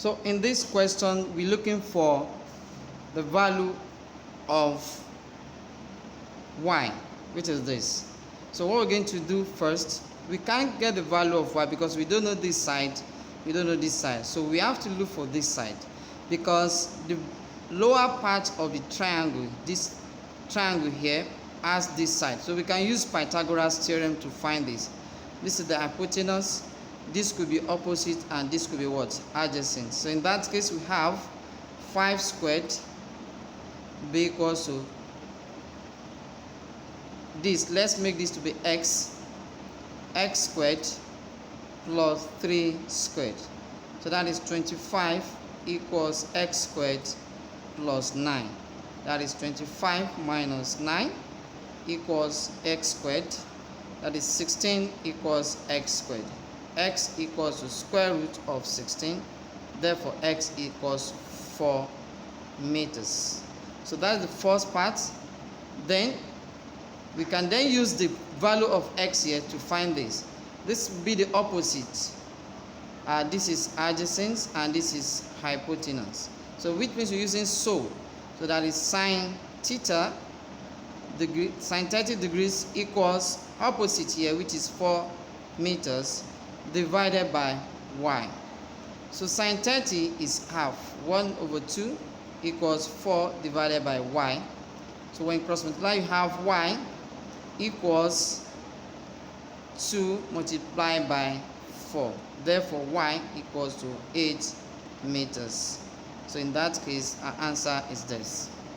So in this question, we're looking for the value of y, which is this. So what we're going to do first, we can't get the value of y because we don't know this side, we don't know this side. So we have to look for this side, because the lower part of the triangle, this triangle here, has this side. So we can use Pythagoras theorem to find this. This is the hypotenuse, this could be opposite, and this could be what? Adjacent. So in that case, we have 5 squared b equals to this. Let's make this to be x squared plus 3 squared. So that is 25 equals x squared plus 9. That is 25 minus 9 equals x squared. That is 16 equals x squared. X equals to square root of 16. Therefore, x equals 4 meters. So that's the first part. Then we can then use the value of x here to find this. This will be the opposite. This is adjacent and this is hypotenuse. So which means we're using so that is sine theta degree, sine 30 degrees equals opposite here, which is 4 meters, divided by y. So sine 30 is half. 1 over 2 equals 4 divided by y. So when cross multiply, you have y equals 2 multiplied by 4. Therefore, y equals to 8 meters. So in that case, our answer is this.